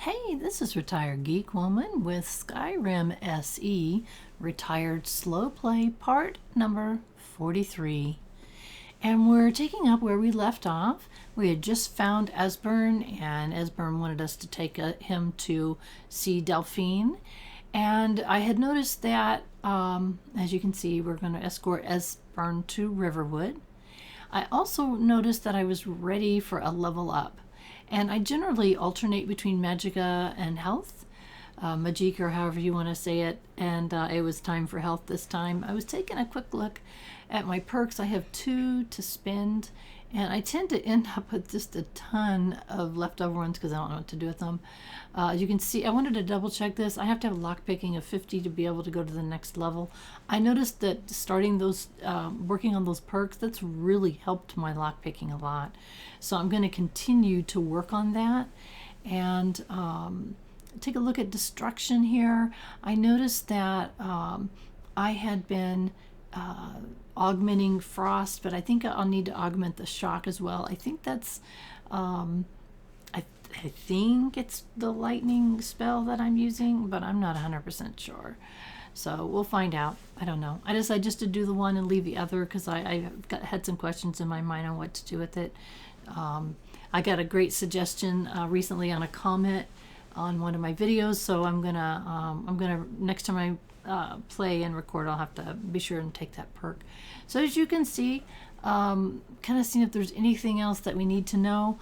Hey, this is Retired Geek Woman with Skyrim SE Retired Slow Play Part number 43. And we're taking up where we left off. We had just found Esbern, and Esbern wanted us to take him to see Delphine. And I had noticed that, as you can see, we're going to escort Esbern to Riverwood. I also noticed that I was ready for a level up. And I generally alternate between Magicka and health, Magic or however you want to say it. And it was time for health this time. I was taking a quick look at my perks. I have 2 to spend, and I tend to end up with just a ton of leftover ones because I don't know what to do with them. As you can see, I wanted to double check this. I have to have lockpicking of 50 to be able to go to the next level. I noticed that starting those, working on those perks, that's really helped my lockpicking a lot. So I'm going to continue to work on that. And take a look at destruction here. I noticed that I had been augmenting frost, but I think I'll need to augment the shock as well. I think that's I think it's the lightning spell that I'm using, but I'm not 100% sure. So we'll find out. I don't know. I decided just to do the one and leave the other because I had some questions in my mind on what to do with it. I got a great suggestion recently on a comment on one of my videos, so I'm gonna next time I play and record, I'll have to be sure and take that perk. So as you can see, kind of seeing if there's anything else that we need to know.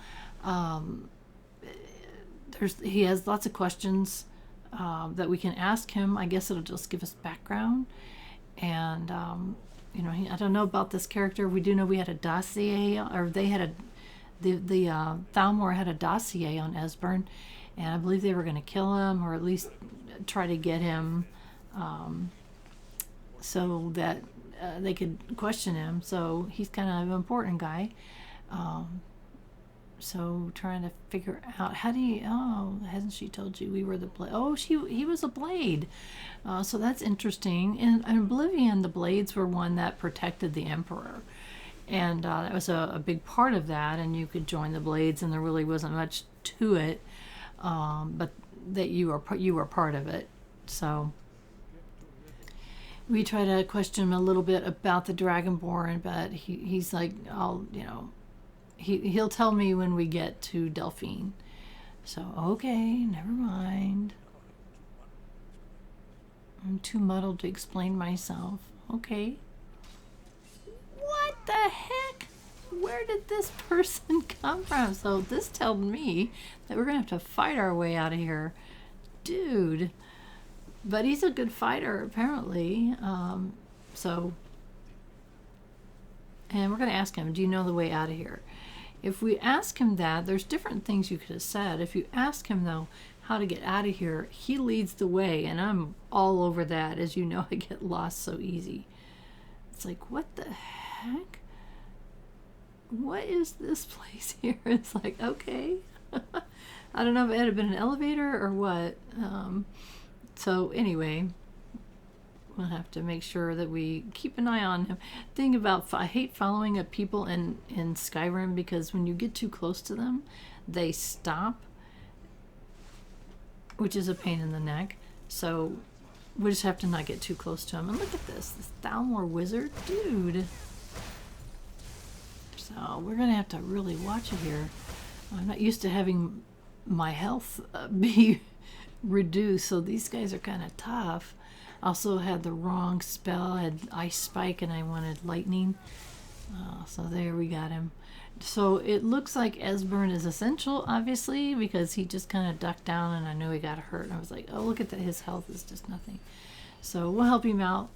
He has lots of questions that we can ask him. I guess it'll just give us background. And, I don't know about this character. We do know we had a dossier, or they had the Thalmor had a dossier on Esbern, and I believe they were going to kill him, or at least try to get him so that they could question him. So he's kind of an important guy. So trying to figure out hasn't she told you we were the blade? Oh, he was a blade. So that's interesting. In Oblivion, the blades were one that protected the emperor, and that was a big part of that. And you could join the blades, and there really wasn't much to it, but that you were part of it. So we try to question him a little bit about the Dragonborn, but he's like, he'll tell me when we get to Delphine. So, okay, never mind. I'm too muddled to explain myself. Okay. What the heck? Where did this person come from? So this told me that we're going to have to fight our way out of here. Dude. But he's a good fighter, apparently. And we're going to ask him, do you know the way out of here? If we ask him that, there's different things you could have said. If you ask him, though, how to get out of here, he leads the way, and I'm all over that. As you know, I get lost so easy. It's like, what the heck? What is this place here? It's like, okay. I don't know if it had been an elevator or what. So anyway, we'll have to make sure that we keep an eye on him. Thing about, I hate following up people in Skyrim, because when you get too close to them, they stop, which is a pain in the neck. So we just have to not get too close to him. And look at this Thalmor wizard, dude. So we're gonna have to really watch it here. I'm not used to having my health be reduced, so these guys are kind of tough. Also had the wrong spell. I had ice spike and I wanted lightning. So there we got him. So it looks like Esbern is essential, obviously, because he just kind of ducked down and I knew he got hurt. And I was like, oh, look at that. His health is just nothing. So we'll help him out,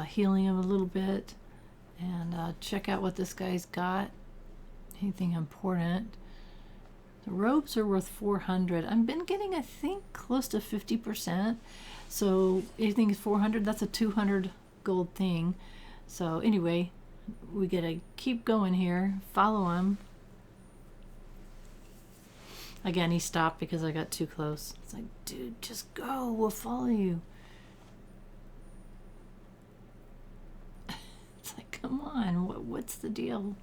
healing him a little bit, and check out what this guy's got. Anything important. The robes are worth 400. I've been getting, I think, close to 50%. So anything is 400, that's a 200 gold thing. So anyway, we gotta keep going here. Follow him. Again, he stopped because I got too close. It's like, dude, just go. We'll follow you. It's like, come on. What's the deal?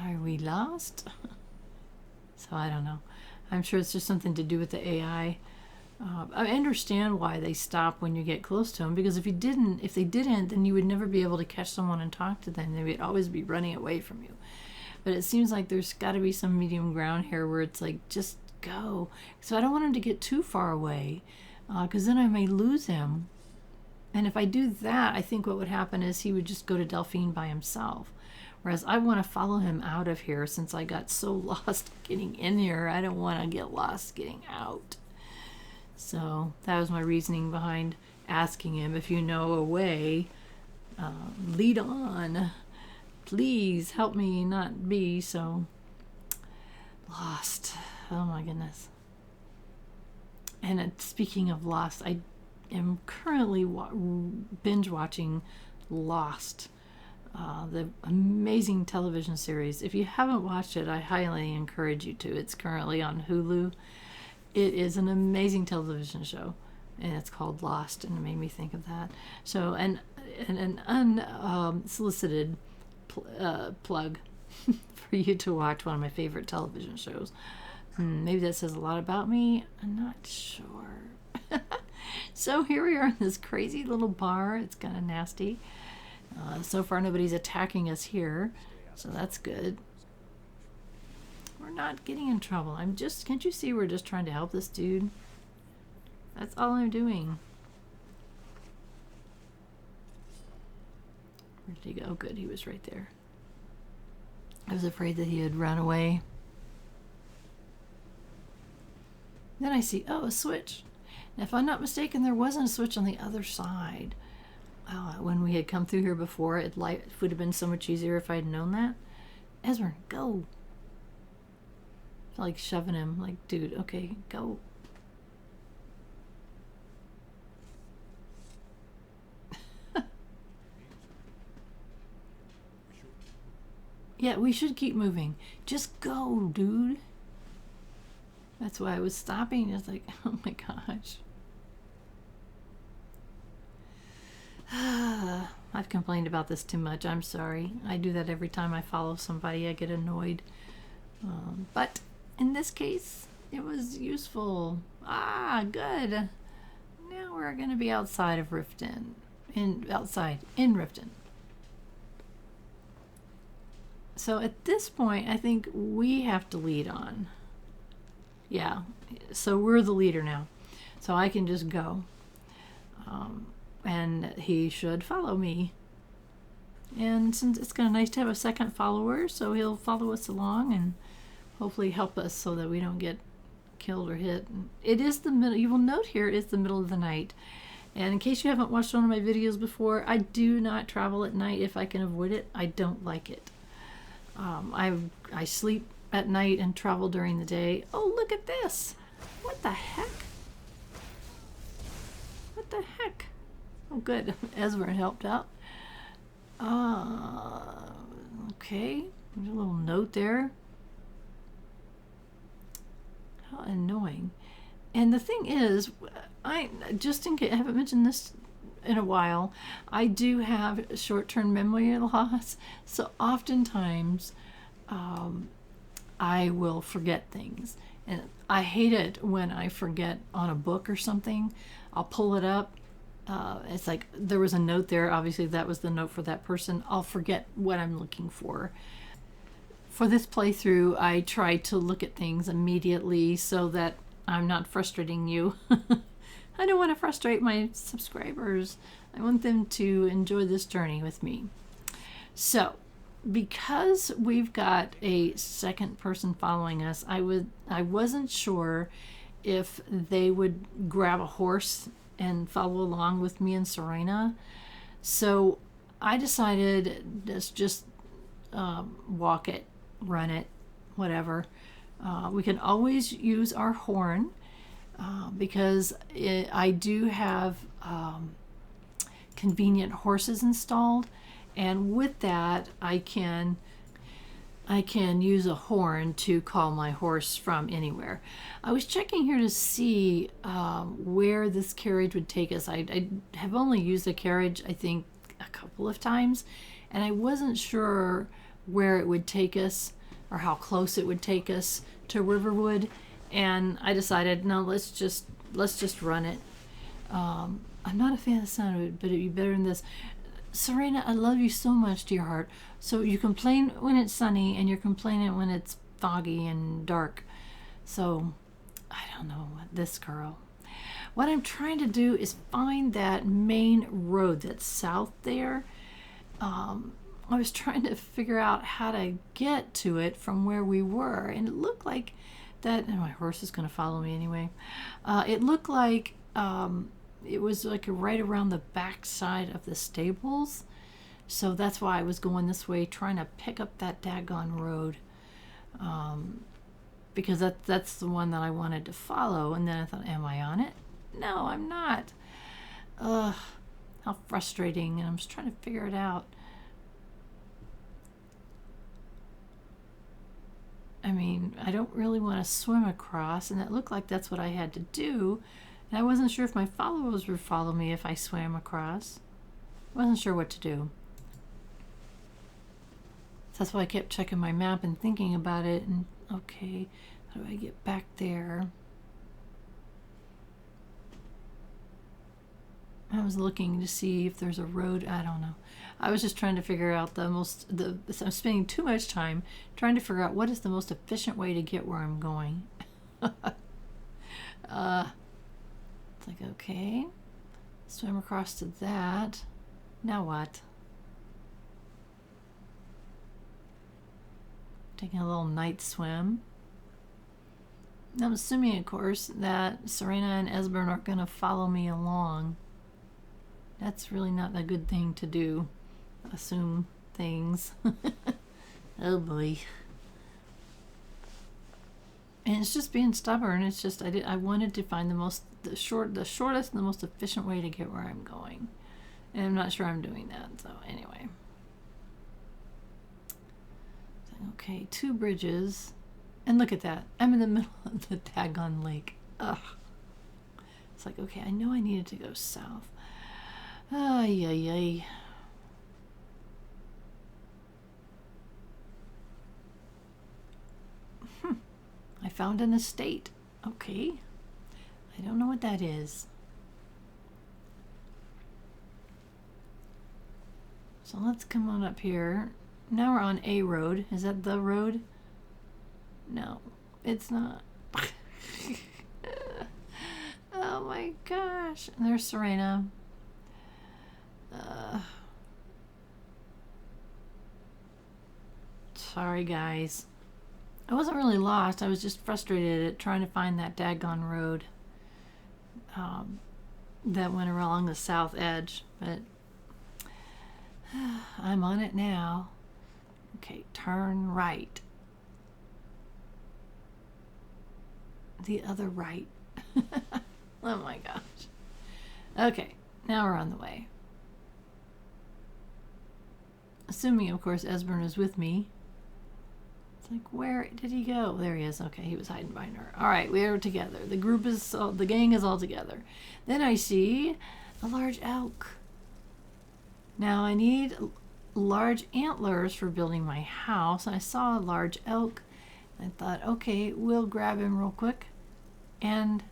Are we lost? So I don't know. I'm sure it's just something to do with the AI. I understand why they stop when you get close to them, because if they didn't, then you would never be able to catch someone and talk to them. They would always be running away from you. But it seems like there's got to be some medium ground here where it's like, just go. So I don't want him to get too far away, because then I may lose him. And if I do that, I think what would happen is he would just go to Delphine by himself. Whereas I want to follow him out of here, since I got so lost getting in here. I don't want to get lost getting out. So that was my reasoning behind asking him, if you know a way, lead on. Please help me not be so lost. Oh my goodness. And speaking of lost, I am currently binge watching Lost, the amazing television series. If you haven't watched it, I highly encourage you to. It's currently on Hulu. It is an amazing television show, and it's called Lost, and it made me think of that. So, an unsolicited plug for you to watch one of my favorite television shows. Maybe that says a lot about me. I'm not sure. So here we are in this crazy little bar. It's kind of nasty. So far, nobody's attacking us here, so that's good. We're not getting in trouble. Can't you see we're just trying to help this dude? That's all I'm doing. Where did he go? Oh, good, he was right there. I was afraid that he had run away. Then I see, oh, a switch. Now, if I'm not mistaken, there wasn't a switch on the other side. When we had come through here before, it would have been so much easier if I had known that. Esbern, go. Like shoving him, like, dude, okay, go. Yeah, we should keep moving. Just go, dude. That's why I was stopping. It's like, oh my gosh. I've complained about this too much. I'm sorry. I do that every time I follow somebody. I get annoyed. But in this case, it was useful. Good. Now we're going to be outside of Riften. In Riften. So at this point, I think we have to lead on. Yeah, so we're the leader now. So I can just go. And he should follow me. And since it's kind of nice to have a second follower, so he'll follow us along and hopefully help us so that we don't get killed or hit. It is the middle. You will note here it is the middle of the night. And in case you haven't watched one of my videos before, I do not travel at night if I can avoid it. I don't like it. I sleep at night and travel during the day. Oh, look at this. What the heck? What the heck? Oh, good. Esbern helped out. Okay. There's a little note there. How annoying. And the thing is, just in case, I haven't mentioned this in a while, I do have short-term memory loss. So oftentimes, I will forget things. And I hate it when I forget on a book or something. I'll pull it up. It's like there was a note there. Obviously, that was the note for that person. I'll forget what I'm looking for. For this playthrough, I try to look at things immediately so that I'm not frustrating you. I don't want to frustrate my subscribers. I want them to enjoy this journey with me. So, because we've got a second person following us, I wasn't sure if they would grab a horse and follow along with me and Serena. So I decided let's just walk it, run it, whatever. We can always use our horn because I do have convenient horses installed, and with that I can use a horn to call my horse from anywhere. I was checking here to see where this carriage would take us. I have only used the carriage, I think, a couple of times, and I wasn't sure where it would take us or how close it would take us to Riverwood, and I decided, no, let's just run it. I'm not a fan of the sound of it, but it'd be better than this. Serena, I love you so much, dear heart. So you complain when it's sunny, and you're complaining when it's foggy and dark. So I don't know what this girl. What I'm trying to do is find that main road that's south there. I was trying to figure out how to get to it from where we were, and it looked like that. And my horse is going to follow me anyway. It looked like it was like right around the back side of the stables, so that's why I was going this way, trying to pick up that daggone road, because that's the one that I wanted to follow. And then I thought, am I on it? No, I'm not. Ugh, how frustrating. And I'm just trying to figure it out. I mean, I don't really want to swim across, and it looked like that's what I had to do. And I wasn't sure if my followers would follow me if I swam across. I wasn't sure what to do. So that's why I kept checking my map and thinking about it. And okay, how do I get back there? I was looking to see if there's a road. I don't know. I was just trying to figure out I'm spending too much time trying to figure out what is the most efficient way to get where I'm going. It's like, okay, swim across to that. Now what? Taking a little night swim. I'm assuming, of course, that Serena and Esbern are going to follow me along. That's really not a good thing to do. Assume things. Oh boy. And it's just being stubborn. It's just I wanted to find the shortest and the most efficient way to get where I'm going. And I'm not sure I'm doing that. So anyway. Okay, 2 bridges. And look at that. I'm in the middle of the daggone lake. Ugh. It's like, okay, I know I needed to go south. Ay, ay, ay. I found an estate. Okay. I don't know what that is. So let's come on up here. Now we're on a road. Is that the road? No, it's not. Oh my gosh. And there's Serena. Sorry, guys. I wasn't really lost. I was just frustrated at trying to find that daggone road that went along the south edge. But I'm on it now. Okay, turn right. The other right. Oh my gosh. Okay, now we're on the way. Assuming, of course, Esbern is with me. It's like, where did he go? There he is. Okay, he was hiding behind her. All right, we are together. The gang is all together. Then I see a large elk. Now I need large antlers for building my house. I saw a large elk. I thought, okay, we'll grab him real quick. And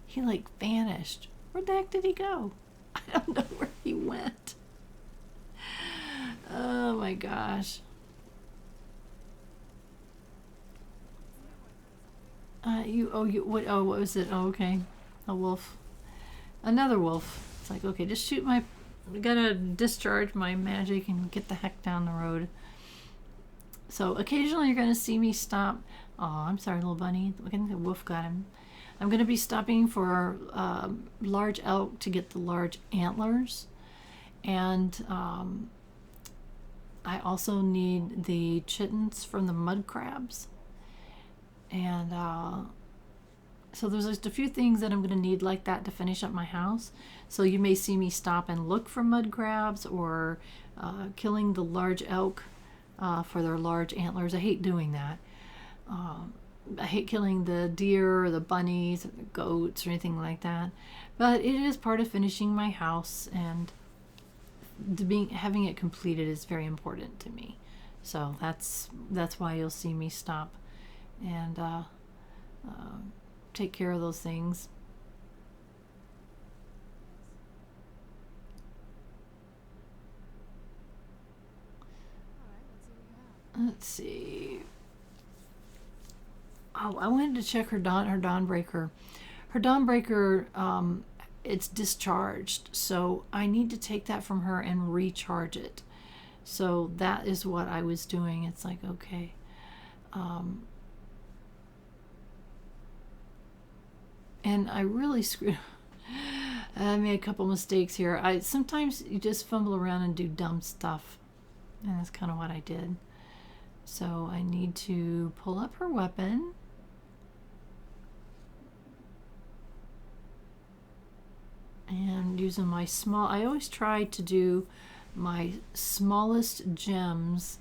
he like vanished. Where the heck did he go? I don't know where he went. Oh my gosh. What was it? Oh, okay. A wolf. Another wolf. It's like, okay, just shoot I gotta discharge my magic and get the heck down the road. So occasionally you're gonna see me stop. Oh, I'm sorry, little bunny. I think the wolf got him. I'm gonna be stopping for large elk to get the large antlers. And I also need the chittens from the mud crabs. And so there's just a few things that I'm going to need like that to finish up my house. So you may see me stop and look for mud crabs or killing the large elk for their large antlers. I hate doing that. I hate killing the deer or the bunnies or the goats or anything like that. But it is part of finishing my house, and having it completed is very important to me. So that's why you'll see me stop and take care of those things. Let's see. Oh, I wanted to check her Dawnbreaker. Her Dawnbreaker, it's discharged, so I need to take that from her and recharge it. So that is what I was doing. It's like, okay. And I really screwed. I made a couple mistakes here. Sometimes you just fumble around and do dumb stuff, and that's kind of what I did. So I need to pull up her weapon. And using my small, I always try to do my smallest gems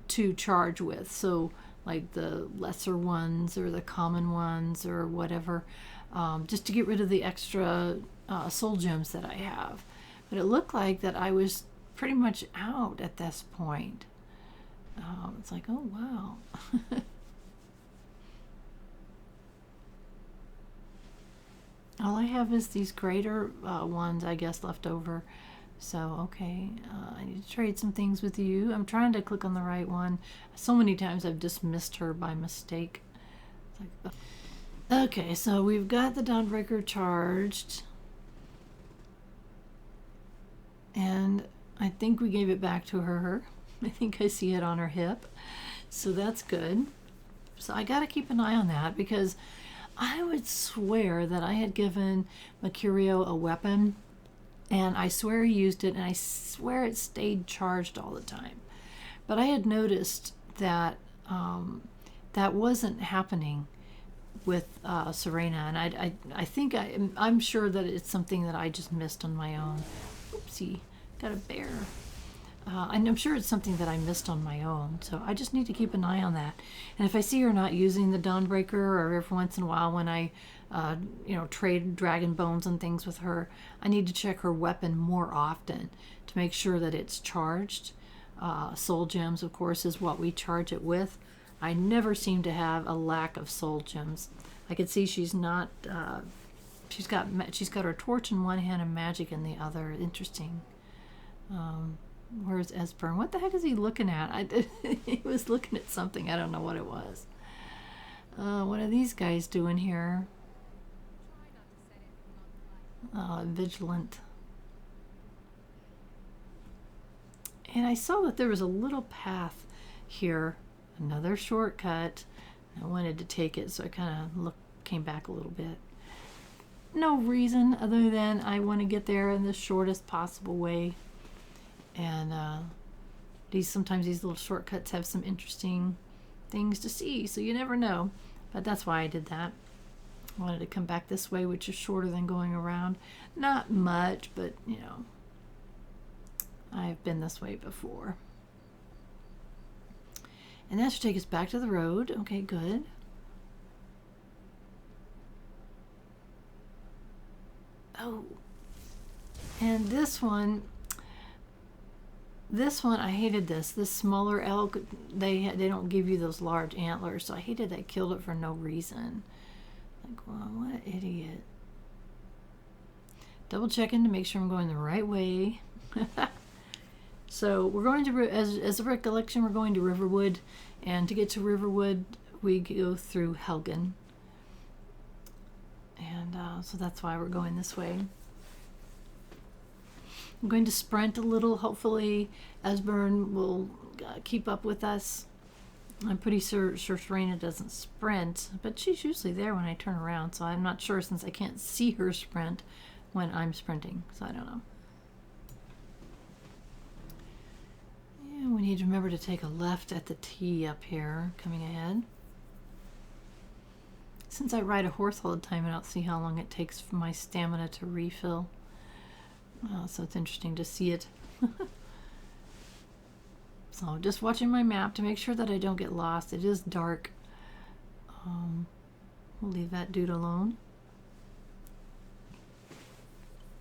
to charge with. So like the lesser ones or the common ones or whatever, just to get rid of the extra soul gems that I have. But it looked like that I was pretty much out at this point. It's like, oh wow. All I have is these greater ones, I guess, left over. So, okay, I need to trade some things with you. I'm trying to click on the right one. So many times I've just missed her by mistake. Like, okay, so we've got the Dawnbreaker charged. And I think we gave it back to her. I think I see it on her hip. So that's good. So I got to keep an eye on that, because I would swear that I had given Mercurio a weapon, and I swear he used it, and I swear it stayed charged all the time. But I had noticed that that wasn't happening with Serena, and I think I'm sure that it's something that I just missed on my own. Oopsie, got a bear. And I'm sure it's something that I missed on my own, so I just need to keep an eye on that. And if I see her not using the Dawnbreaker, or every once in a while when I, trade dragon bones and things with her, I need to check her weapon more often to make sure that it's charged. Soul gems, of course, is what we charge it with. I never seem to have a lack of soul gems. I can see she's not. She's got her torch in one hand and magic in the other. Interesting. Where's Esbern? What the heck is he looking at? He was looking at something. I don't know what it was. What are these guys doing here? Vigilant. And I saw that there was a little path here. Another shortcut. I wanted to take it, so I kind of came back a little bit. No reason other than I want to get there in the shortest possible way. And sometimes these little shortcuts have some interesting things to see, so you never know. But that's why I did that. I wanted to come back this way, which is shorter than going around. Not much, but I've been this way before. And that should take us back to the road. Okay, good. Oh, and this one I hated this smaller elk. They don't give you those large antlers, so I hated I killed it for no reason. Like, well, what an idiot. Double checking to make sure I'm going the right way. So we're going to, as a recollection, we're going to Riverwood, and to get to Riverwood we go through Helgen, and so that's why we're going this way. I'm going to sprint a little. Hopefully Esbern will keep up with us. I'm pretty sure Serena doesn't sprint, but she's usually there when I turn around, so I'm not sure, since I can't see her sprint when I'm sprinting, so I don't know. Yeah, we need to remember to take a left at the T up here, coming ahead. Since I ride a horse all the time, I don't see how long it takes for my stamina to refill. So it's interesting to see it. So just watching my map to make sure that I don't get lost. It is dark. We'll leave that dude alone.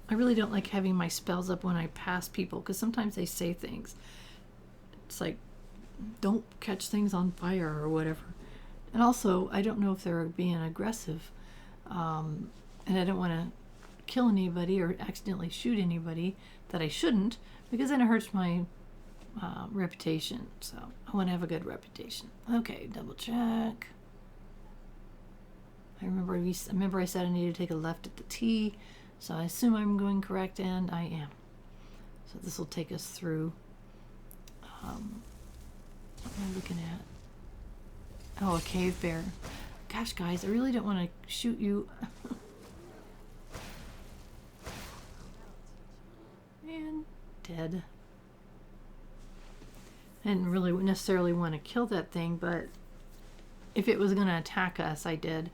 I really don't like having my spells up when I pass people, because sometimes they say things It's like, don't catch things on fire or whatever. And also, I don't know if they're being aggressive. And I don't want to kill anybody or accidentally shoot anybody that I shouldn't, because then it hurts my reputation. So I want to have a good reputation. Okay, double check. I remember I said I needed to take a left at the T, so I assume I'm going correct, and I am. So this will take us through. What am I looking at? Oh, a cave bear. Gosh, guys, I really don't want to shoot you. And dead. I didn't really necessarily want to kill that thing, but if it was going to attack us, I did.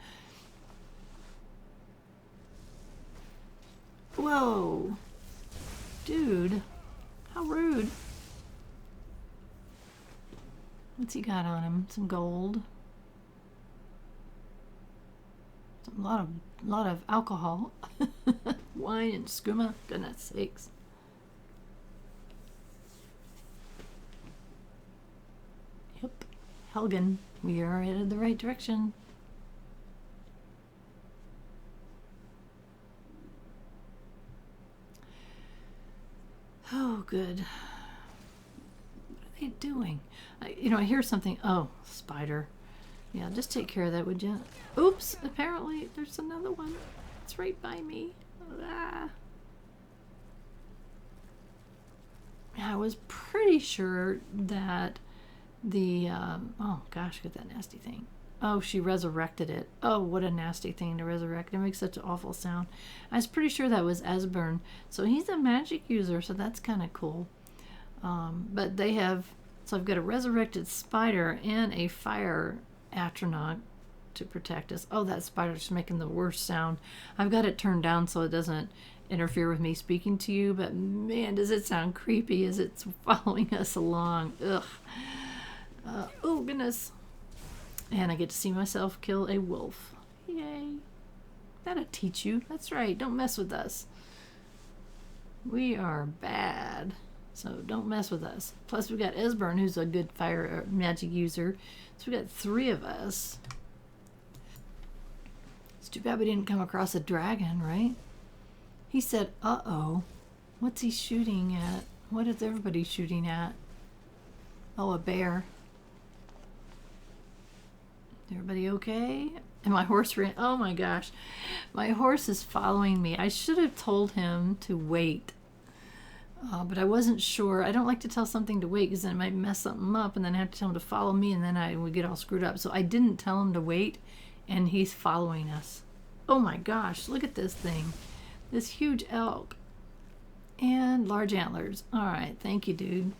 Whoa. Dude. How rude. What's he got on him? Some gold. A lot of alcohol. Wine and skooma. Goodness sakes. Yep. Helgen. We are headed the right direction. Oh, good. What are they doing? I hear something. Oh, spider. Yeah, just take care of that, would you? Oops, apparently there's another one. It's right by me. Ah. I was pretty sure that the, oh gosh, look at that nasty thing. Oh, she resurrected it. Oh, what a nasty thing to resurrect. It makes such an awful sound. I was pretty sure that was Esbern. So he's a magic user, so that's kind of cool. But they have, so I've got a resurrected spider and a fire atronach to protect us. Oh, that spider's making the worst sound. I've got it turned down so it doesn't interfere with me speaking to you, but man, does it sound creepy as it's following us along. Ugh. Oh, goodness. And I get to see myself kill a wolf. Yay. That'll teach you. That's right. Don't mess with us. We are bad. So don't mess with us. Plus we got Esbern, who's a good fire magic user. So we got 3 of us. It's too bad we didn't come across a dragon, right? He said, uh-oh. What's he shooting at? What is everybody shooting at? Oh, a bear. Everybody okay? And my horse ran. Oh my gosh. My horse is following me. I should have told him to wait. But I wasn't sure. I don't like to tell something to wait because then it might mess something up and then I have to tell him to follow me and then I would get all screwed up. So I didn't tell him to wait and he's following us. Oh my gosh. Look at this thing. This huge elk. And large antlers. All right. Thank you, dude.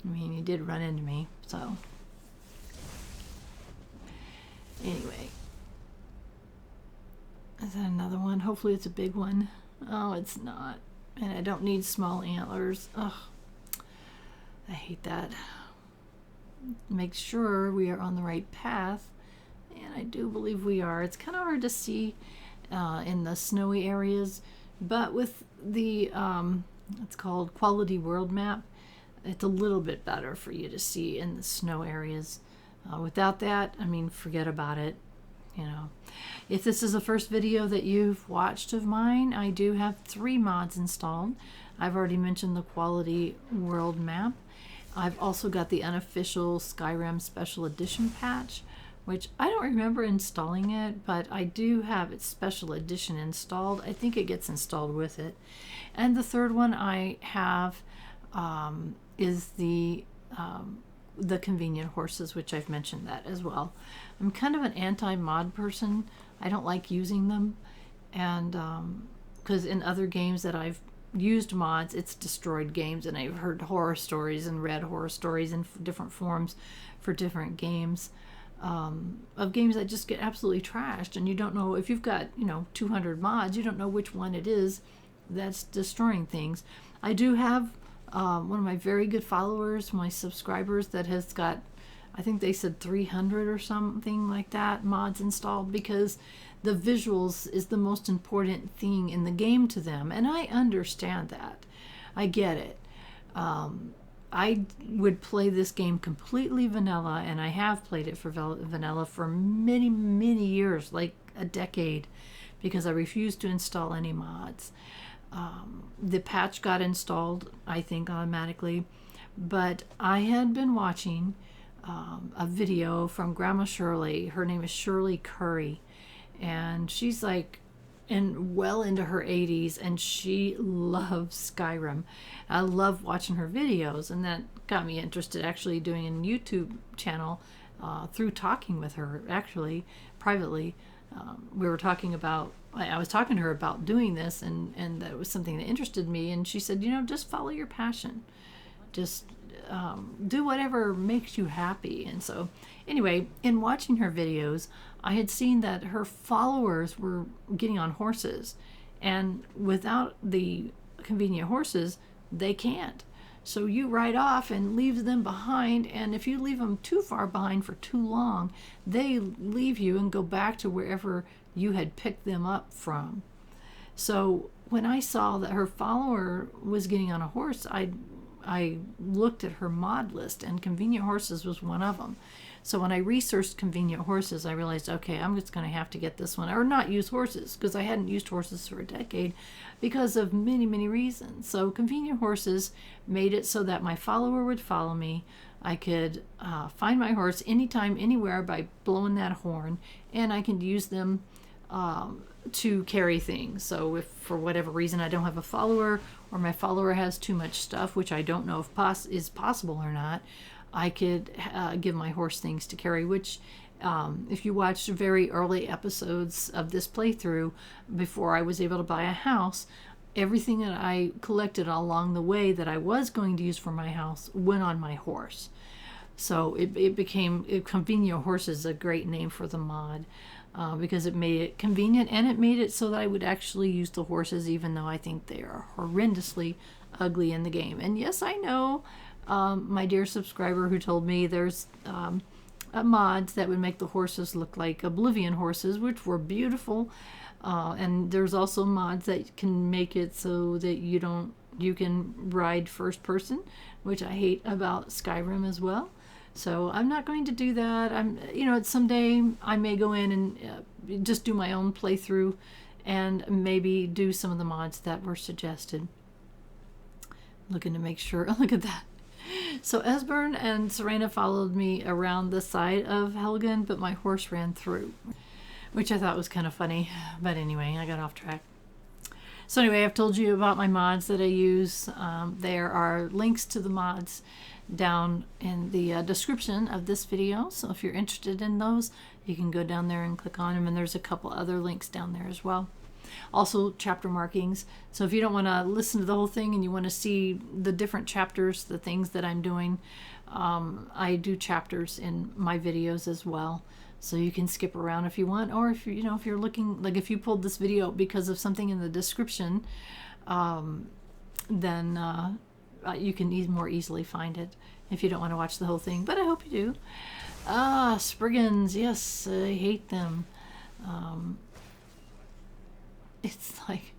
I mean, he did run into me, so. Anyway. Is that another one? Hopefully it's a big one. Oh, it's not. And I don't need small antlers. Ugh. I hate that. Make sure we are on the right path. And I do believe we are. It's kind of hard to see in the snowy areas. But with the, it's called Quality World Map, it's a little bit better for you to see in the snow areas. Without that, I mean, forget about it. You know, if this is the first video that you've watched of mine, I do have 3 mods installed. I've already mentioned the Quality World Map. I've also got the Unofficial Skyrim Special Edition patch, which I don't remember installing it, but I do have its Special Edition installed. I think it gets installed with it. And the third one I have is the convenient horses, which I've mentioned that as well. I'm kind of an anti-mod person. I don't like using them, and because in other games that I've used mods, it's destroyed games, and I've heard horror stories and read horror stories in different forms for different games, of games that just get absolutely trashed, and you don't know if you've got 200 mods, you don't know which one it is that's destroying things. I do have one of my very good followers, my subscribers, that has got, I think they said 300 or something like that mods installed, because the visuals is the most important thing in the game to them, and I understand that. I get it. I would play this game completely vanilla, and I have played it for vanilla for many, many years, like a decade, because I refused to install any mods. The patch got installed, I think, automatically, but I had been watching a video from Grandma Shirley. Her name is Shirley Curry, and she's like well into her 80s, and she loves Skyrim. I love watching her videos, and that got me interested actually doing a YouTube channel through talking with her, actually privately. We were talking about, I was talking to her about doing this, and that was something that interested me, and she said, just follow your passion. Just do whatever makes you happy. And so anyway, in watching her videos, I had seen that her followers were getting on horses, and without the convenient horses, they can't. So you ride off and leave them behind, and if you leave them too far behind for too long, they leave you and go back to wherever you had picked them up from. So when I saw that her follower was getting on a horse, I looked at her mod list, and convenient horses was one of them. So when I researched convenient horses, I realized, okay, I'm just going to have to get this one, or not use horses, because I hadn't used horses for a decade because of many, many reasons. So convenient horses made it so that my follower would follow me. I could find my horse anytime, anywhere by blowing that horn, and I could use them to carry things. So if for whatever reason I don't have a follower, or my follower has too much stuff, which I don't know if is possible or not, I could give my horse things to carry, which if you watched very early episodes of this playthrough, before I was able to buy a house, everything that I collected along the way that I was going to use for my house went on my horse. So it became, convenient horses, a great name for the mod. Because it made it convenient, and it made it so that I would actually use the horses, even though I think they are horrendously ugly in the game. And yes, I know, my dear subscriber who told me there's mods that would make the horses look like Oblivion horses, which were beautiful. And there's also mods that can make it so that you can ride first person, which I hate about Skyrim as well. So I'm not going to do that. Someday I may go in and just do my own playthrough, and maybe do some of the mods that were suggested. Looking to make sure. Look at that. So Esbern and Serena followed me around the side of Helgen, but my horse ran through, which I thought was kind of funny. But anyway, I got off track. So anyway, I've told you about my mods that I use. There are links to the mods down in the description of this video, so if you're interested in those, you can go down there and click on them, and there's a couple other links down there as well. Also chapter markings, so if you don't want to listen to the whole thing and you want to see the different chapters, the things that I'm doing, I do chapters in my videos as well, so you can skip around if you want, or if if you're looking, like if you pulled this video because of something in the description, then you can more easily find it if you don't want to watch the whole thing, but I hope you do. Spriggans, yes, I hate them. It's like,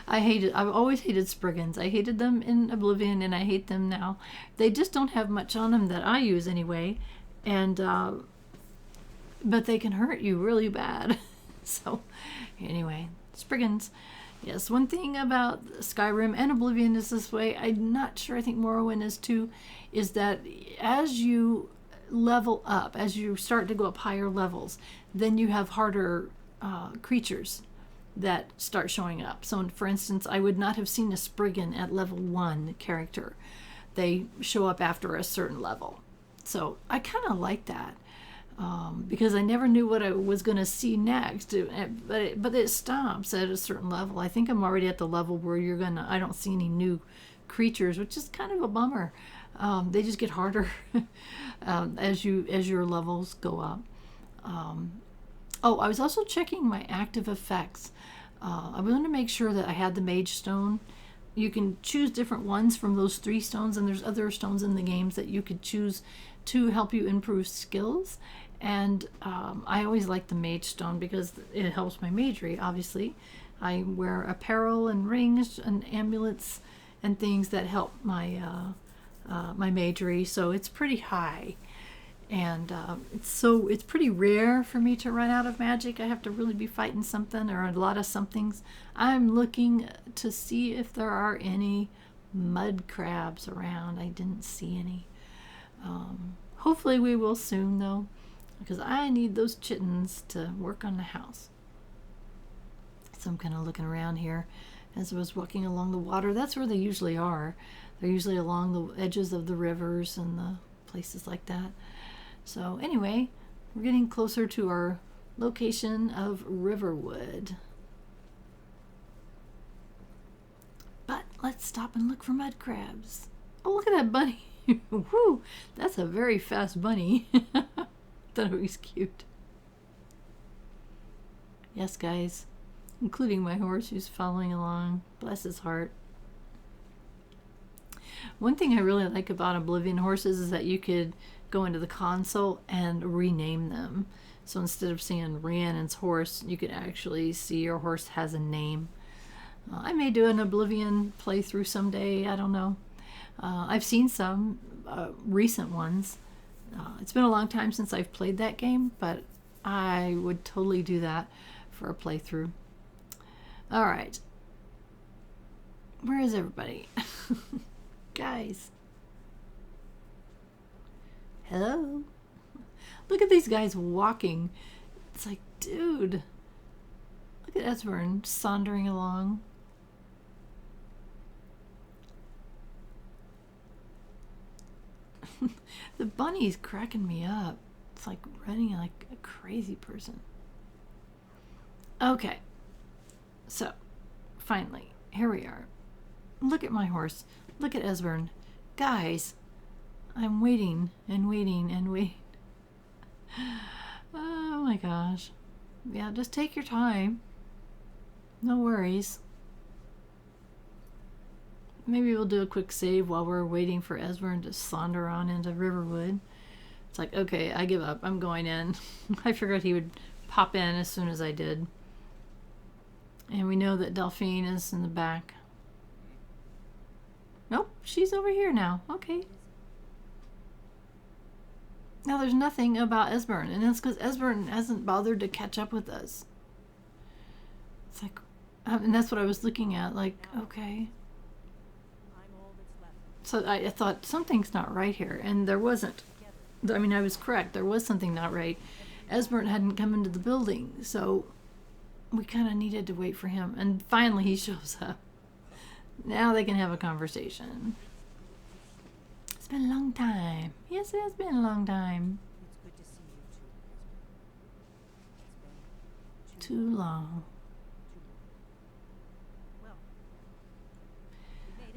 I've always hated Spriggans. I hated them in Oblivion, and I hate them now. They just don't have much on them that I use anyway, and but they can hurt you really bad. So anyway, Spriggans. Yes, one thing about Skyrim and Oblivion is this way. I'm not sure, I think Morrowind is too, is that as you level up, as you start to go up higher levels, then you have harder creatures that start showing up. So for instance, I would not have seen a Spriggan at level 1 character. They show up after a certain level. So I kind of like that. Because I never knew what I was going to see next, but it stops at a certain level. I think I'm already at the level where I don't see any new creatures, which is kind of a bummer. They just get harder as your levels go up. I was also checking my active effects. I wanted to make sure that I had the Mage Stone. You can choose different ones from those 3 stones, and there's other stones in the games that you could choose to help you improve skills. And I always like the Mage Stone because it helps my magery, obviously. I wear apparel and rings and amulets and things that help my my majory, so it's pretty high. And it's pretty rare for me to run out of magic. I have to really be fighting something or a lot of somethings. I'm looking to see if there are any mud crabs around. I didn't see any. Hopefully we will soon though, because I need those chittens to work on the house. So I'm kind of looking around here as I was walking along the water. That's where they usually are. They're usually along the edges of the rivers and the places like that. So anyway, we're getting closer to our location of Riverwood. But let's stop and look for mud crabs. Oh, look at that bunny. Woo, that's a very fast bunny. Thought he was cute. Yes, guys, including my horse who's following along. Bless his heart. One thing I really like about Oblivion horses is that you could go into the console and rename them. So instead of seeing Rhiannon's horse, you could actually see your horse has a name. I may do an Oblivion playthrough someday. I don't know. I've seen some recent ones. It's been a long time since I've played that game, but I would totally do that for a playthrough. All right. Where is everybody? Guys. Hello? Look at these guys walking. It's like, dude. Look at Esbern sauntering along. The bunny's cracking me up. It's like running like a crazy person. Okay. So, finally, here we are. Look at my horse. Look at Esbern. Guys, I'm waiting and waiting and waiting. Oh my gosh. Yeah, just take your time. No worries. Maybe we'll do a quick save while we're waiting for Esbern to saunter on into Riverwood. It's like, okay, I give up. I'm going in. I figured he would pop in as soon as I did. And we know that Delphine is in the back. Nope, she's over here now. Okay. Now there's nothing about Esbern, and that's because Esbern hasn't bothered to catch up with us. It's like, and that's what I was looking at, like, okay. So I thought something's not right here, and there wasn't. I mean, I was correct. There was something not right. Esbern hadn't come into the building, so we kind of needed to wait for him. And finally he shows up. Now they can have a conversation. It's been a long time. Yes, it has been a long time. It's good to see you too. Too long.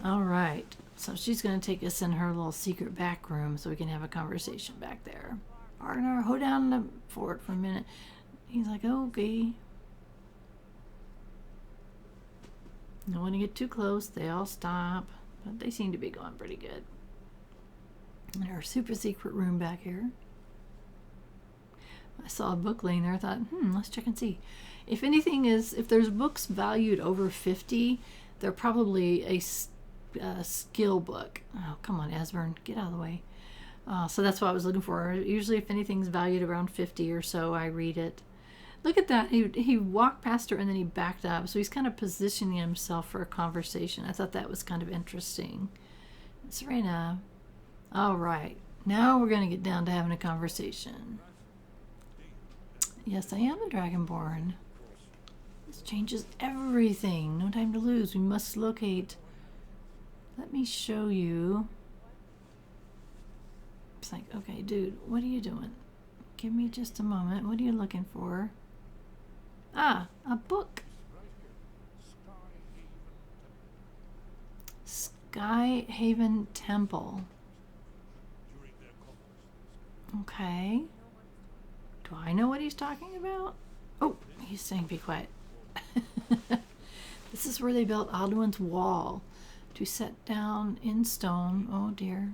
All right. So she's going to take us in her little secret back room so we can have a conversation back there. Partner, hold down the fort for a minute. He's like, okay. Don't want to get too close. They all stop. But they seem to be going pretty good. In our super secret room back here. I saw a book laying there. I thought, let's check and see. If anything is, if there's books valued over 50, they're probably a skill book. Oh, come on, Esbern, get out of the way. So that's what I was looking for. Usually if anything's valued around 50 or so, I read it. Look at that. He walked past her and then he backed up. So he's kind of positioning himself for a conversation. I thought that was kind of interesting. Serena. All right. Now we're going to get down to having a conversation. Yes, I am a Dragonborn. This changes everything. No time to lose. We must locate. Let me show you. It's like, okay, dude, what are you doing? Give me just a moment. What are you looking for? Ah, a book. Skyhaven Temple. Okay. Do I know what he's talking about? Oh, he's saying be quiet. This is where they built Alduin's wall to set down in stone. Oh dear.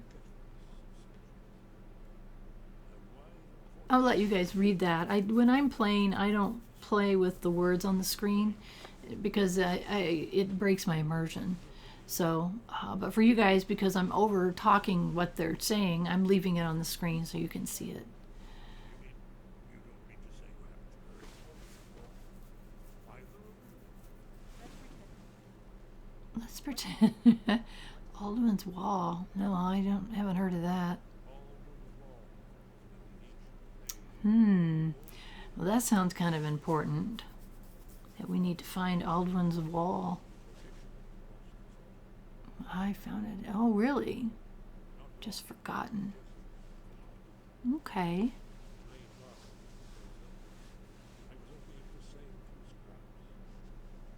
I'll let you guys read that. When I'm playing, I don't play with the words on the screen because it breaks my immersion. So, but for you guys, because I'm over talking what they're saying, I'm leaving it on the screen so you can see it. Let's pretend. Alderman's Wall. No, haven't heard of that. Well, that sounds kind of important. That we need to find Alderman's Wall. I found it. Oh, really? Just forgotten. Okay.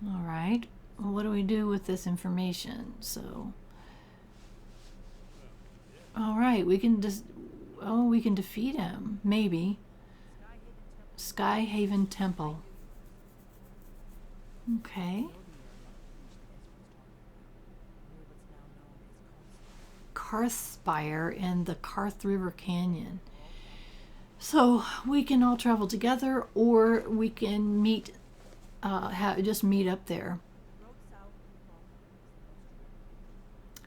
All right. Well, what do we do with this information? So, all right, we can just. Oh, we can defeat him. Maybe. Skyhaven Temple. Okay. Karthspire in the Karth River Canyon. So we can all travel together, or we can meet, just meet up there.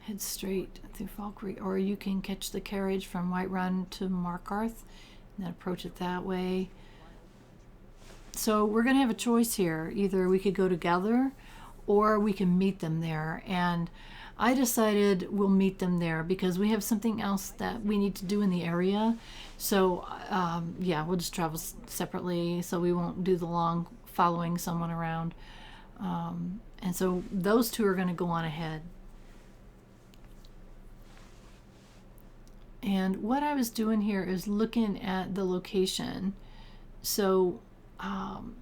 Head straight through Falkreath, or you can catch the carriage from Whiterun to Markarth and then approach it that way. So we're going to have a choice here. Either we could go together or we can meet them there. And I decided we'll meet them there because we have something else that we need to do in the area. So yeah, we'll just travel separately so we won't do the long following someone around. And so those two are going to go on ahead. And what I was doing here is looking at the location. So I'm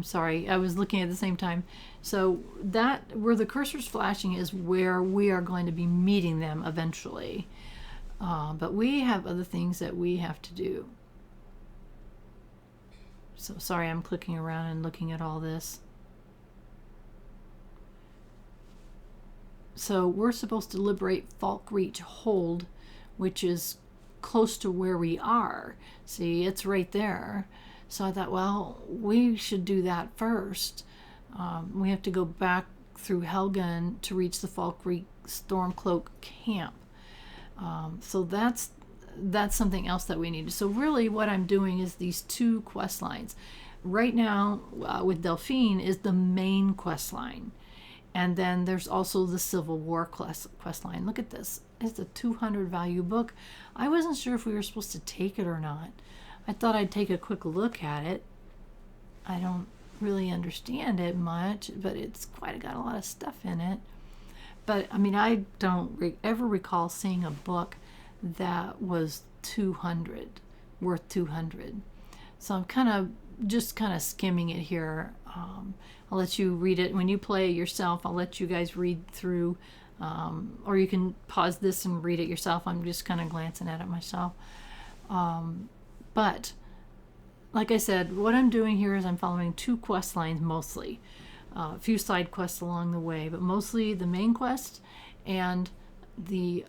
sorry, I was looking at the same time. So that where the cursor's flashing is where we are going to be meeting them eventually. But we have other things that we have to do. So sorry, I'm clicking around and looking at all this. So we're supposed to liberate Falkreath Hold, which is close to where we are. See, it's right there. So I thought, well, we should do that first. We have to go back through Helgen to reach the Falkreath Stormcloak camp. So that's something else that we need. So really what I'm doing is these two quest lines. Right now with Delphine is the main quest line. And then there's also the Civil War quest line. Look at this. It's a 200 value book. I wasn't sure if we were supposed to take it or not. I thought I'd take a quick look at it. I don't really understand it much, but it's quite got a lot of stuff in it. But I mean, I don't ever recall seeing a book that was 200, worth 200. So I'm kind of skimming it here. I'll let you read it when you play yourself. I'll let you guys read through, or you can pause this and read it yourself. I'm just kind of glancing at it myself. But like I said, what I'm doing here is I'm following two quest lines mostly, a few side quests along the way, but mostly the main quest and the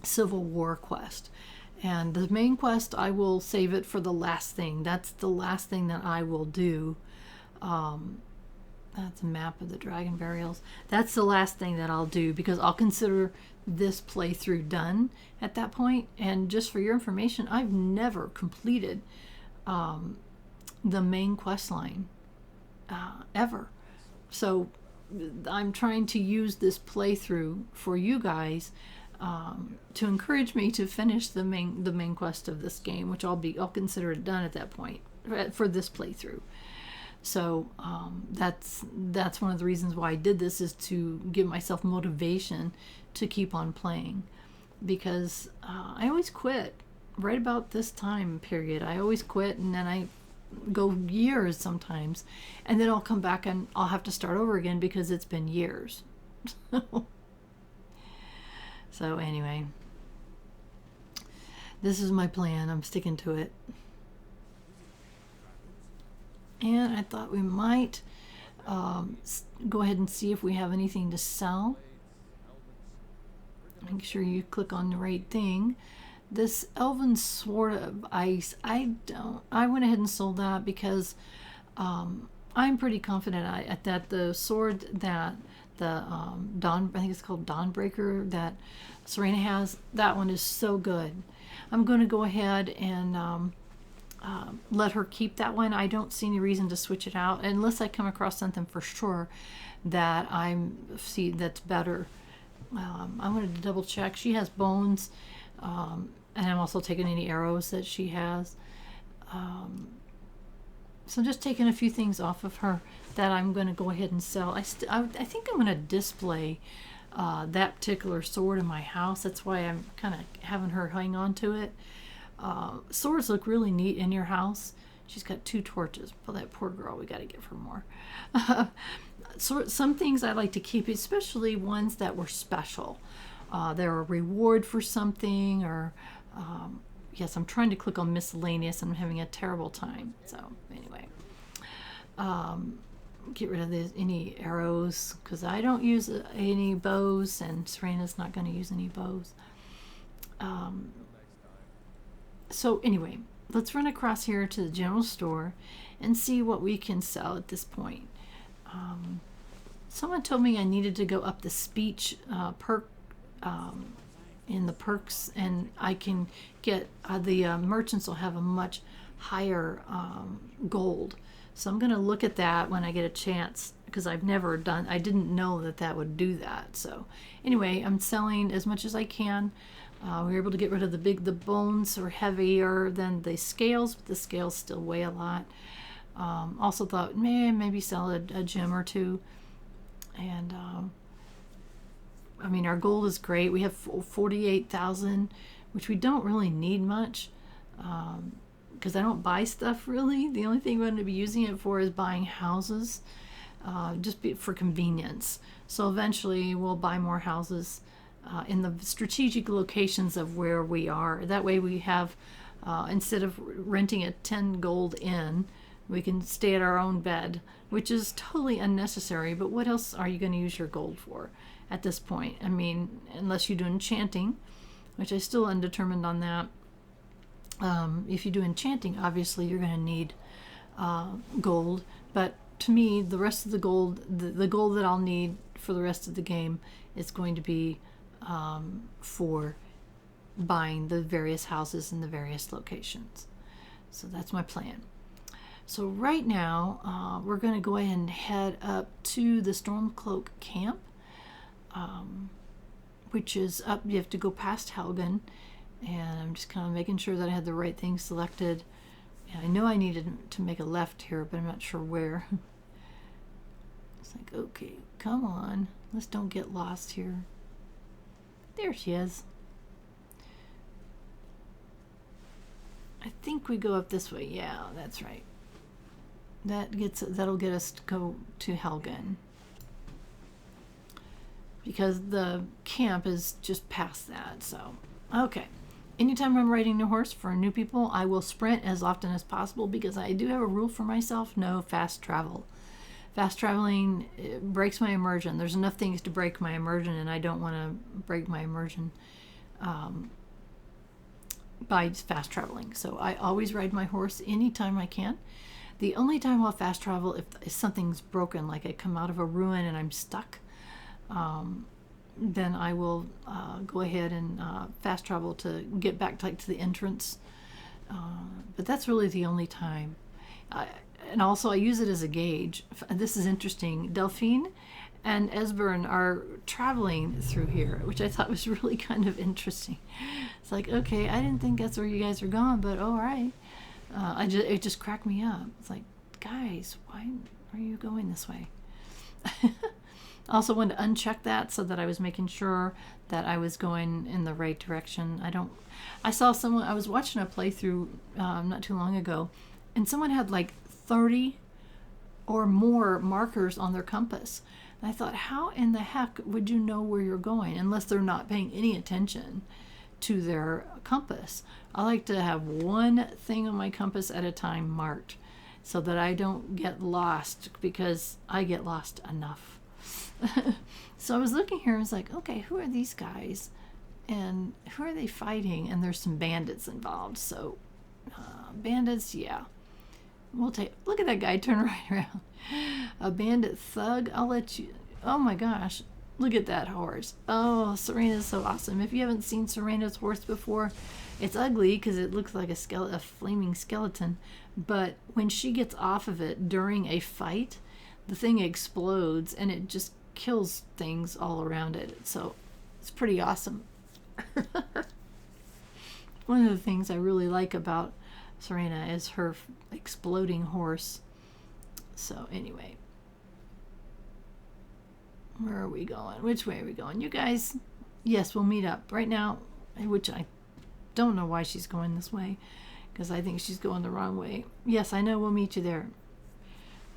Civil War quest. And the main quest, I will save it for the last thing. That's the last thing that I will do. That's a map of the dragon burials. That's the last thing that I'll do because I'll consider this playthrough done at that point. And just for your information, I've never completed the main quest line ever. So I'm trying to use this playthrough for you guys to encourage me to finish the main quest of this game, which I'll consider it done at that point for this playthrough. So that's one of the reasons why I did this, is to give myself motivation to keep on playing, because I always quit right about this time period. I always quit, and then I go years sometimes, and then I'll come back and I'll have to start over again because it's been years. So anyway, this is my plan. I'm sticking to it. And I thought we might go ahead and see if we have anything to sell. Make sure you click on the right thing. This Elven Sword of Ice, I went ahead and sold that because I'm pretty confident that the sword that the Dawn, I think it's called Dawnbreaker, that Serena has, that one is so good. I'm going to go ahead and let her keep that one. I don't see any reason to switch it out unless I come across something for sure that that's better. I wanted to double check. She has bones, and I'm also taking any arrows that she has. So just taking a few things off of her that I'm going to go ahead and sell. I think I'm going to display that particular sword in my house. That's why I'm kind of having her hang on to it. Swords look really neat in your house. She's got 2 torches. Well, that poor girl, we got to give her more. So some things I like to keep, especially ones that were special. They're a reward for something, or yes, I'm trying to click on miscellaneous and I'm having a terrible time. So anyway, get rid of any arrows because I don't use any bows, and Serena's not going to use any bows. So anyway, let's run across here to the general store and see what we can sell at this point. Someone told me I needed to go up the speech perk in the perks, and I can get the merchants will have a much higher gold. So I'm going to look at that when I get a chance because I didn't know that would do that. So anyway, I'm selling as much as I can. We were able to get rid of the bones are heavier than the scales, but the scales still weigh a lot. Also thought, maybe sell a gem or two. And I mean, our gold is great. We have 48,000, which we don't really need much because I don't buy stuff really. The only thing I'm going to be using it for is buying houses, for convenience. So eventually we'll buy more houses in the strategic locations of where we are. That way we have, instead of renting a 10 gold inn, we can stay at our own bed, which is totally unnecessary. But what else are you going to use your gold for at this point? I mean, unless you do enchanting, which I'm still undetermined on that. If you do enchanting, obviously you're going to need gold. But to me, the rest of the gold, the gold that I'll need for the rest of the game is going to be for buying the various houses in the various locations. So that's my plan. So right now, we're going to go ahead and head up to the Stormcloak camp, which is up. You have to go past Helgen, and I'm just kind of making sure that I had the right thing selected. And I know I needed to make a left here, but I'm not sure where. It's like, okay, come on. Let's don't get lost here. There she is. I think we go up this way. Yeah, that's right. That'll get us to go to Helgen, because the camp is just past that. So okay, anytime I'm riding new horse for new people, I will sprint as often as possible because I do have a rule for myself: no fast travel. Fast traveling, it breaks my immersion. There's enough things to break my immersion, and I don't want to break my immersion by fast traveling. So I always ride my horse anytime I can. The only time I'll fast travel if something's broken, like I come out of a ruin and I'm stuck, then I will go ahead and fast travel to get back to the entrance. But that's really the only time. And also I use it as a gauge. This is interesting. Delphine and Esbern are traveling through here, which I thought was really kind of interesting. It's like, okay, I didn't think that's where you guys are going, but all right. It just cracked me up. It's like, guys, why are you going this way? I also wanted to uncheck that so that I was making sure that I was going in the right direction. I saw someone, I was watching a playthrough not too long ago, and someone had like 30 or more markers on their compass. And I thought, how in the heck would you know where you're going unless they're not paying any attention to their compass? I like to have one thing on my compass at a time marked so that I don't get lost, because I get lost enough. So I was looking here and I was like, okay, who are these guys? And who are they fighting? And there's some bandits involved. So, bandits, yeah. We'll take. Look at that guy turn right around. A bandit thug. I'll let you. Oh my gosh. Look at that horse. Oh, Serena's so awesome. If you haven't seen Serena's horse before, it's ugly because it looks like a flaming skeleton. But when she gets off of it during a fight, the thing explodes and it just kills things all around it. So it's pretty awesome. One of the things I really like about Serena is her exploding horse. So anyway, where are we going? Which way are we going? You guys, yes, we'll meet up right now, which I don't know why she's going this way because I think she's going the wrong way. Yes, I know, we'll meet you there.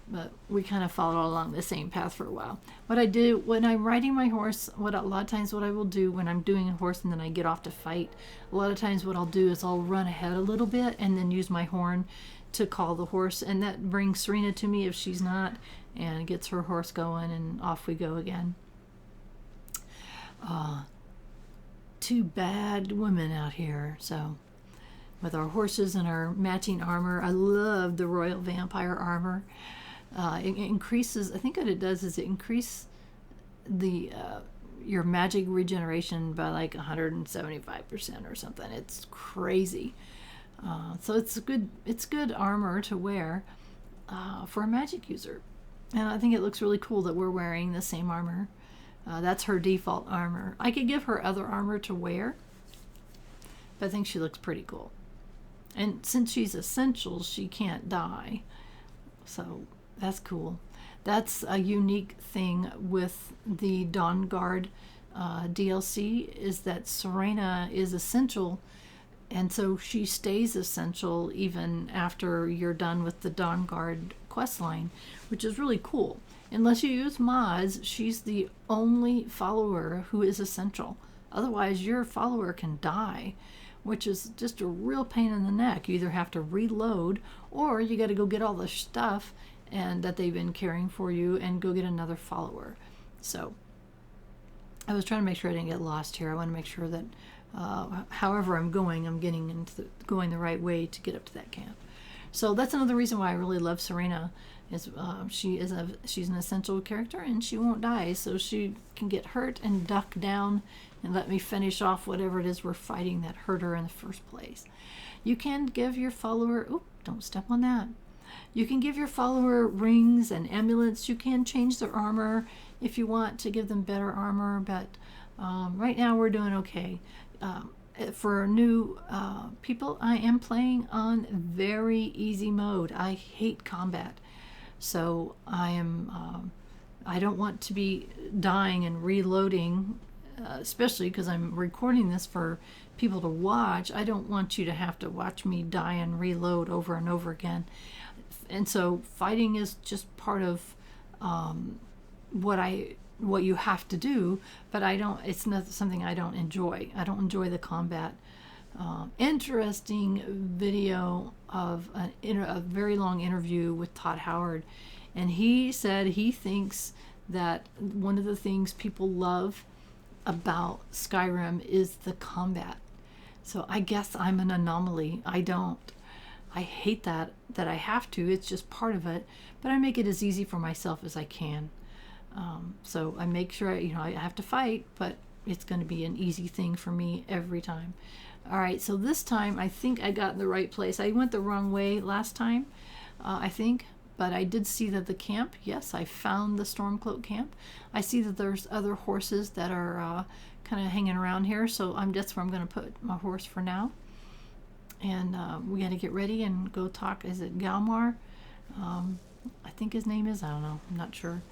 But we kind of followed along the same path for a while. What I do when I'm riding my horse, a lot of times what I will do when I'm doing a horse and then I get off to fight, a lot of times what I'll do is I'll run ahead a little bit and then use my horn to call the horse, and that brings Serena to me if she's not, and gets her horse going, and off we go again. Two bad women out here, so with our horses and our matching armor. I love the royal vampire armor. It increases, I think what it does is it increases the your magic regeneration by like 175% or something. It's crazy. So it's good armor to wear for a magic user, and I think it looks really cool that we're wearing the same armor. That's her default armor. I could give her other armor to wear, but I think she looks pretty cool. And since she's essential, she can't die, so that's cool. That's a unique thing with the Dawn Guard DLC, is that Serena is essential, and so she stays essential even after you're done with the Dawn Guard questline, which is really cool. Unless you use mods, she's the only follower who is essential. Otherwise, your follower can die, which is just a real pain in the neck. You either have to reload, or you got to go get all the stuff and that they've been carrying for you and go get another follower. So I was trying to make sure I didn't get lost here. I want to make sure that however I'm going, I'm getting going the right way to get up to that camp. So that's another reason why I really love Serena. Is she's an essential character and she won't die, so she can get hurt and duck down and let me finish off whatever it is we're fighting that hurt her in the first place. You can give your follower, don't step on that. You can give your follower rings and amulets. You can change their armor if you want to give them better armor, but right now we're doing okay. For new people, I am playing on very easy mode. I hate combat. So I don't want to be dying and reloading, especially because I'm recording this for people to watch. I don't want you to have to watch me die and reload over and over again. And so fighting is just part of what you have to do, but it's not something I don't enjoy. I don't enjoy the combat. Interesting video of a very long interview with Todd Howard, and he said he thinks that one of the things people love about Skyrim is the combat. So I guess I'm an anomaly. I don't. I hate that I have to. It's just part of it, but I make it as easy for myself as I can. So I make sure I have to fight, but it's going to be an easy thing for me every time. All right, so this time I think I got in the right place. I went the wrong way last time, I think, but I did see that the camp, yes, I found the Stormcloak camp. I see that there's other horses that are kind of hanging around here, so that's where I'm going to put my horse for now. And we got to get ready and go talk. Is it Galmar? I think his name is, I don't know, I'm not sure.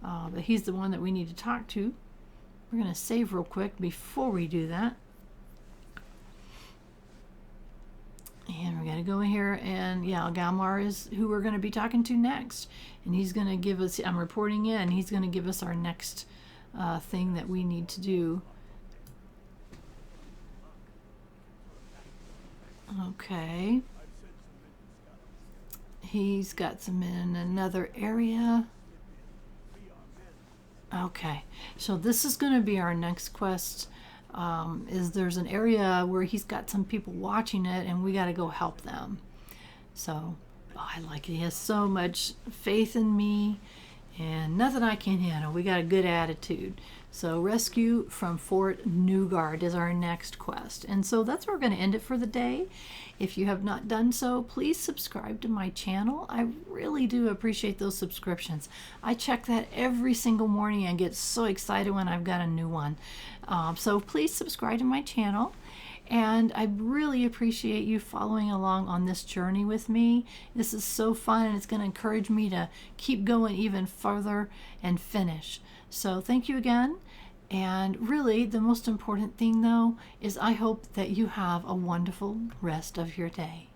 But he's the one that we need to talk to. We're going to save real quick before we do that. And we got to go in here, and yeah, Galmar is who we're going to be talking to next. And he's going to give us, I'm reporting in, he's going to give us our next thing that we need to do. Okay. He's got some in another area. Okay, so this is going to be our next quest. is there's an area where he's got some people watching it, and we got to go help them. So I like it. He has so much faith in me, and nothing I can't handle. We got a good attitude. So rescue from Fort Newgard is our next quest. And so that's where we're going to end it for the day. If you have not done so, please subscribe to my channel. I really do appreciate those subscriptions. I check that every single morning and get so excited when I've got a new one. So please subscribe to my channel. And I really appreciate you following along on this journey with me. This is so fun, and it's going to encourage me to keep going even further and finish. So thank you again. And really, the most important thing, though, is I hope that you have a wonderful rest of your day.